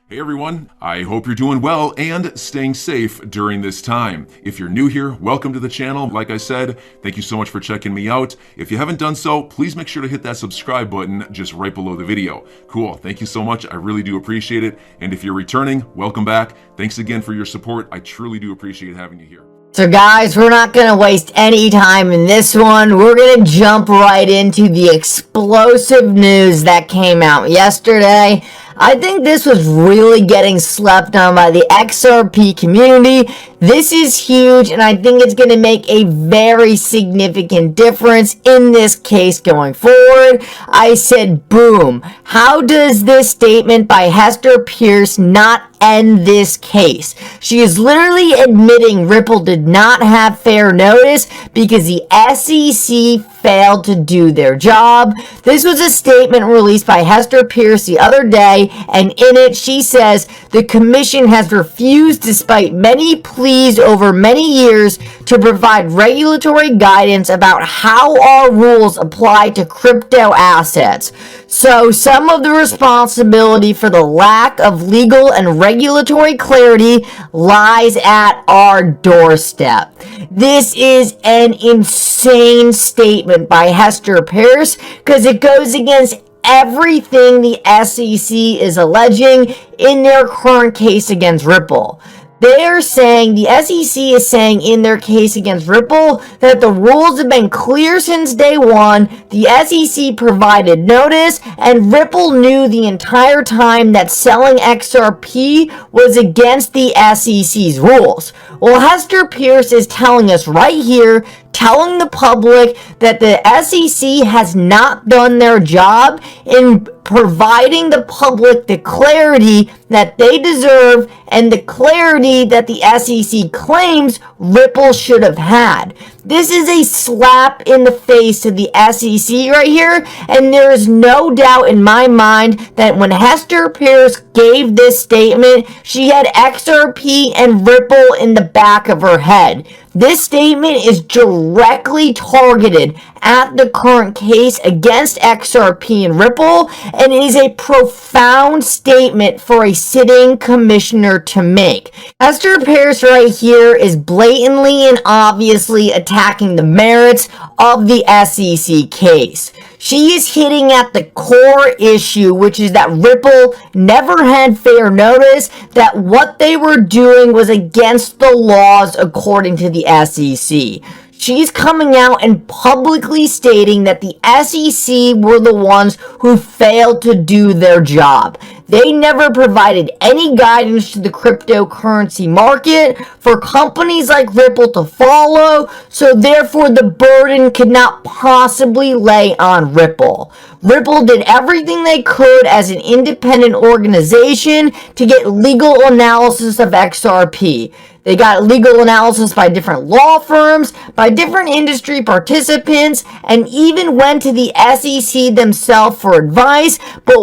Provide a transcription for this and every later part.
Hey everyone, I hope you're doing well and staying safe during this time. If you're new here, welcome to the channel. Like I said, thank you so much for checking me out. If you haven't done so, please make sure to hit that subscribe button just right below the video. Cool, thank you so much. I really do appreciate it. And if you're returning, welcome back. Thanks again for your support. I truly do appreciate having you here. So guys, we're not going to waste any time in this one. We're going to jump right into the explosive news that came out yesterday. I think this was really getting slept on by the XRP community. This is huge, and I think it's going to make a very significant difference in this case going forward. I said, boom. How does this statement by Hester Peirce not end this case? She is literally admitting Ripple did not have fair notice because the SEC failed to do their job. This was a statement released by Hester Peirce the other day, and in it she says the commission has refused, despite many pleas over many years, to provide regulatory guidance about how our rules apply to crypto assets. So some of the responsibility for the lack of legal and regulatory clarity lies at our doorstep. This is an insane statement by Hester Peirce because it goes against everything the SEC is alleging in their current case against Ripple. They're saying, the SEC is saying in their case against Ripple that the rules have been clear since day one, the SEC provided notice, and Ripple knew the entire time that selling XRP was against the SEC's rules. Well, Hester Peirce is telling us right here, telling the public that the SEC has not done their job in providing the public the clarity that they deserve and the clarity that the SEC claims Ripple should have had. This is a slap in the face to the SEC right here, and there is no doubt in my mind that when Hester Peirce gave this statement, she had XRP and Ripple in the back of her head. This statement is directly targeted at the current case against XRP and Ripple, and it is a profound statement for a sitting commissioner to make. Hester Peirce right here is blatantly and obviously attacking the merits of the SEC case. She is hitting at the core issue, which is that Ripple never had fair notice, that what they were doing was against the laws according to the SEC. She's coming out and publicly stating that the SEC were the ones who failed to do their job. They never provided any guidance to the cryptocurrency market for companies like Ripple to follow, so therefore the burden could not possibly lay on Ripple. Ripple did everything they could as an independent organization to get legal analysis of XRP. They got legal analysis by different law firms, by different industry participants, and even went to the SEC themselves for advice, but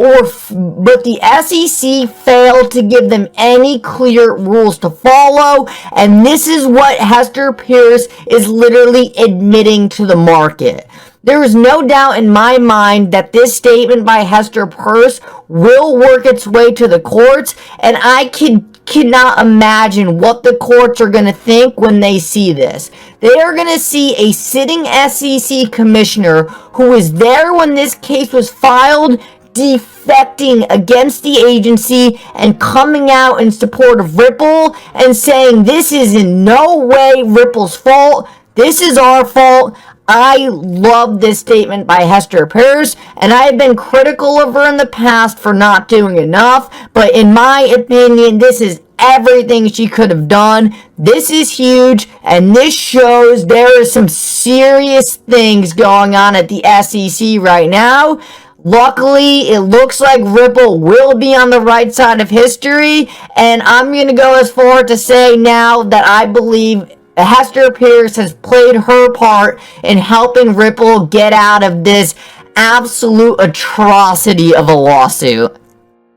the SEC failed to give them any clear rules to follow, and this is what Hester Peirce is literally admitting to the market. There is no doubt in my mind that this statement by Hester Peirce will work its way to the courts, and I cannot imagine what the courts are going to think when they see this. They are going to see a sitting SEC commissioner who was there when this case was filed, defecting against the agency and coming out in support of Ripple and saying this is in no way Ripple's fault, this is our fault. I love this statement by Hester Peirce, and I have been critical of her in the past for not doing enough, but in my opinion, this is everything she could have done. This is huge, and this shows there are some serious things going on at the SEC right now. Luckily, it looks like Ripple will be on the right side of history, and I'm going to go as far to say now that I believe Hester Peirce has played her part in helping Ripple get out of this absolute atrocity of a lawsuit.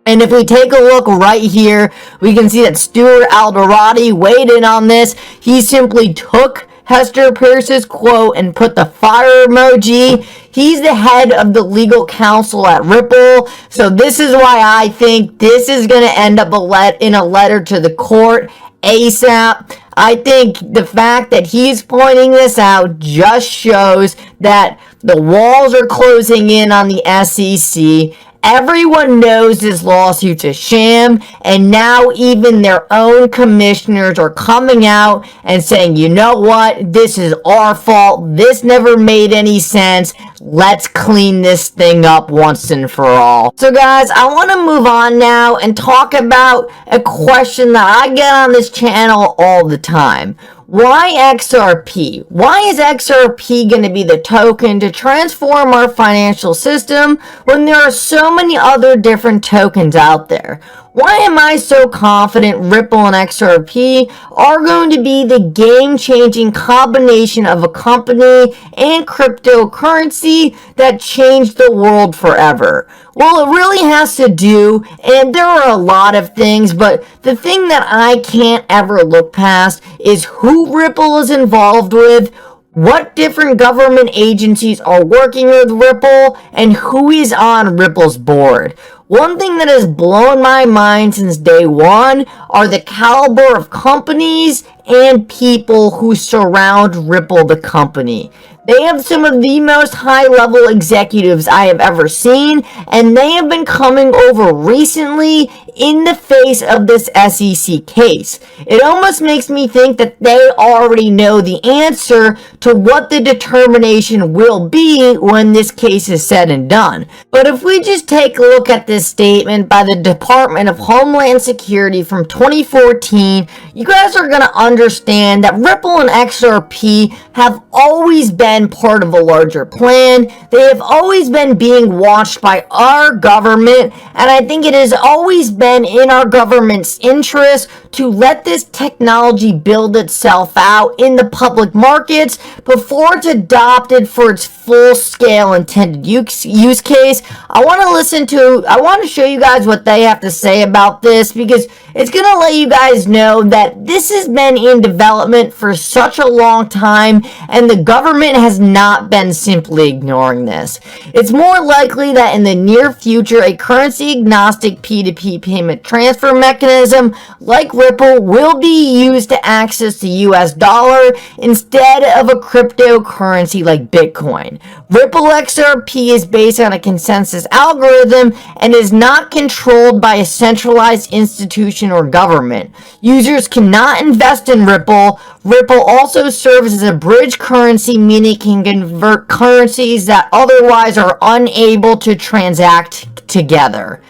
And if we take a look right here, we can see that Stuart Alderati weighed in on this. He simply took Hester Peirce's quote and put the fire emoji. He's the head of the legal counsel at Ripple. So this is why I think this is going to end up in a letter to the court ASAP. I think the fact that he's pointing this out just shows that the walls are closing in on the SEC. Everyone knows this lawsuit's a sham, and now even their own commissioners are coming out and saying, you know what, this is our fault, this never made any sense, let's clean this thing up once and for all. So guys, I want to move on now and talk about a question that I get on this channel all the time. Why XRP? Why is XRP going to be the token to transform our financial system when there are so many other different tokens out there? Why am I so confident Ripple and XRP are going to be the game-changing combination of a company and cryptocurrency that changed the world forever? Well, it really has to do, and there are a lot of things, but the thing that I can't ever look past is who Ripple is involved with, what different government agencies are working with Ripple, and who is on Ripple's board. One thing that has blown my mind since day one are the caliber of companies and people who surround Ripple the company. They have some of the most high-level executives I have ever seen, and they have been coming over recently in the face of this SEC case. It almost makes me think that they already know the answer to what the determination will be when this case is said and done. But if we just take a look at this statement by the Department of Homeland Security from 2014, you guys are going to understand that Ripple and XRP have always been part of a larger plan. They have always been being watched by our government, and I think it has always been in our government's interest to let this technology build itself out in the public markets before it's adopted for its full-scale intended use case. I want to show you guys what they have to say about this, because it's going to let you guys know that this has been in development for such a long time, and the government has not been simply ignoring this. It's more likely that in the near future, a currency-agnostic P2P payment transfer mechanism like Ripple will be used to access the US dollar instead of a cryptocurrency like Bitcoin. Ripple XRP is based on a consensus algorithm and is not controlled by a centralized institution or government. Users cannot invest in Ripple. Ripple also serves as a bridge currency, meaning it can convert currencies that otherwise are unable to transact together.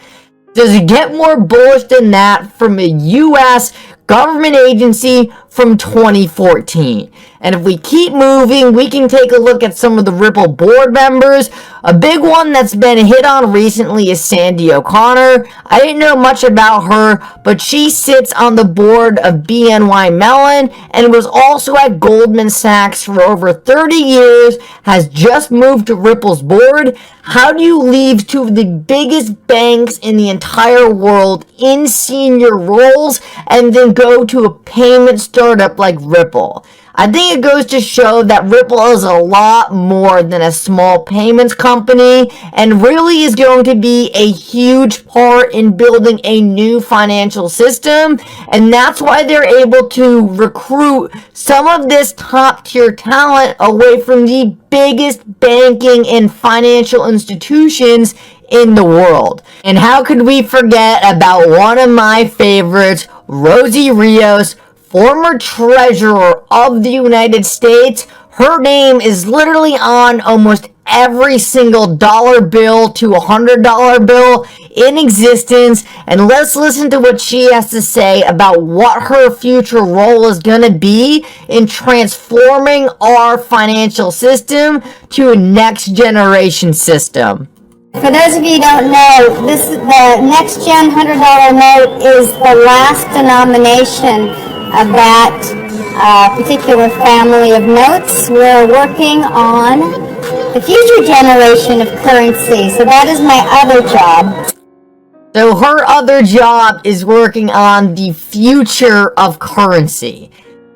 Does it get more bullish than that from a U.S. government agency from 2014? And if we keep moving, we can take a look at some of the Ripple board members. A big one that's been hit on recently is Sandy O'Connor. I didn't know much about her, but she sits on the board of BNY Mellon and was also at Goldman Sachs for over 30 years, has just moved to Ripple's board. How do you leave two of the biggest banks in the entire world in senior roles and then go to a payment startup like Ripple? I think it goes to show that Ripple is a lot more than a small payments company and really is going to be a huge part in building a new financial system, and that's why they're able to recruit some of this top tier talent away from the biggest banking and financial institutions in the world. And how could we forget about one of my favorites, Rosie Rios, former treasurer of the United States. Her name is literally on almost every single dollar bill to $100 bill in existence. And let's listen to what she has to say about what her future role is going to be in transforming our financial system to a next generation system. For those of you who don't know, the next gen $100 note is the last denomination of that particular family of notes. We're working on the future generation of currency. So that is my other job. So her other job is working on the future of currency.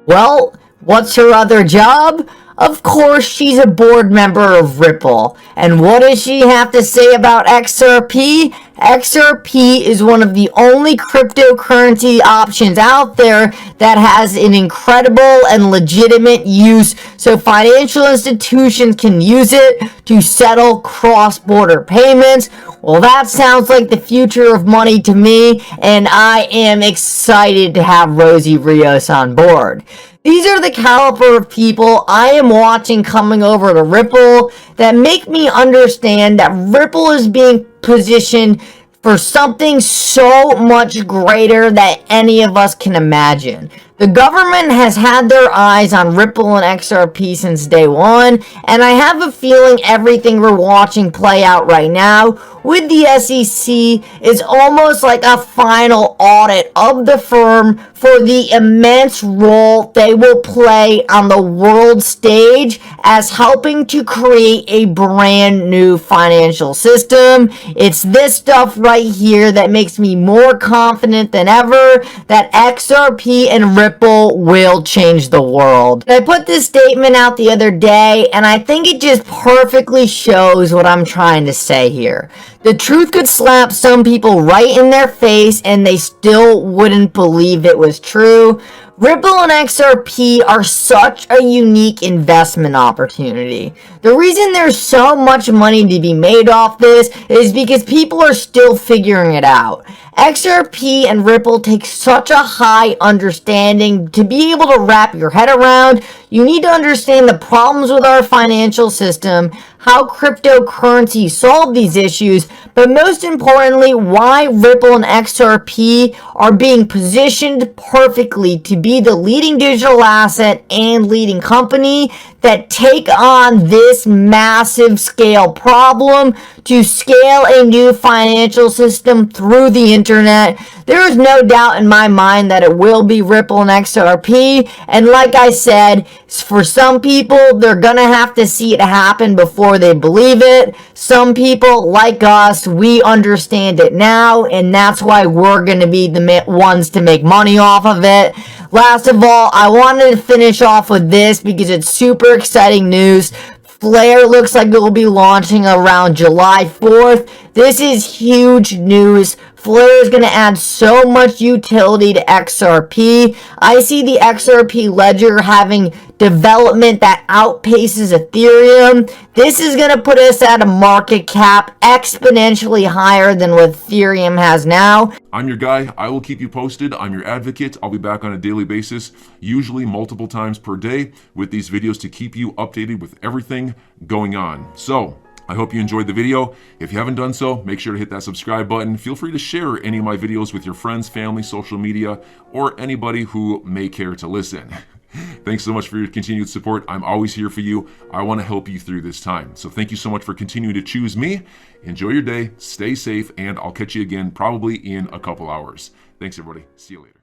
Well, what's her other job? Of course, she's a board member of Ripple. And what does she have to say about XRP? XRP is one of the only cryptocurrency options out there that has an incredible and legitimate use, so financial institutions can use it to settle cross-border payments. Well, that sounds like the future of money to me, and I am excited to have Rosie Rios on board. These are the caliber of people I am watching coming over to Ripple that make me understand that Ripple is being positioned for something so much greater than any of us can imagine. The government has had their eyes on Ripple and XRP since day one, and I have a feeling everything we're watching play out right now with the SEC is almost like a final audit of the firm for the immense role they will play on the world stage as helping to create a brand new financial system. It's this stuff right here that makes me more confident than ever that XRP and Ripple will change the world. I put this statement out the other day, and I think it just perfectly shows what I'm trying to say here. The truth could slap some people right in their face, and they still wouldn't believe it was true. Ripple and XRP are such a unique investment opportunity. The reason there's so much money to be made off this is because people are still figuring it out. XRP and Ripple take such a high understanding to be able to wrap your head around. You need to understand the problems with our financial system, how cryptocurrency solve these issues, but most importantly, why Ripple and XRP are being positioned perfectly to be the leading digital asset and leading company that take on this massive scale problem to scale a new financial system through the internet. There is no doubt in my mind that it will be Ripple and XRP, and like I said, for some people, they're gonna have to see it happen before they believe it. Some people, like us, we understand it now, and that's why we're gonna be the ones to make money off of it. Last of all, I wanted to finish off with this because it's super exciting news. Flare looks like it will be launching around July 4th. This is huge news. Flare is going to add so much utility to XRP. I see the XRP ledger having development that outpaces Ethereum. This is going to put us at a market cap exponentially higher than what Ethereum has now. I'm your guy. I will keep you posted. I'm your advocate. I'll be back on a daily basis, usually multiple times per day, with these videos to keep you updated with everything going on. So, I hope you enjoyed the video. If you haven't done so, make sure to hit that subscribe button. Feel free to share any of my videos with your friends, family, social media, or anybody who may care to listen. Thanks so much for your continued support. I'm always here for you. I want to help you through this time. So thank you so much for continuing to choose me. Enjoy your day, stay safe, and I'll catch you again probably in a couple hours. Thanks, everybody. See you later.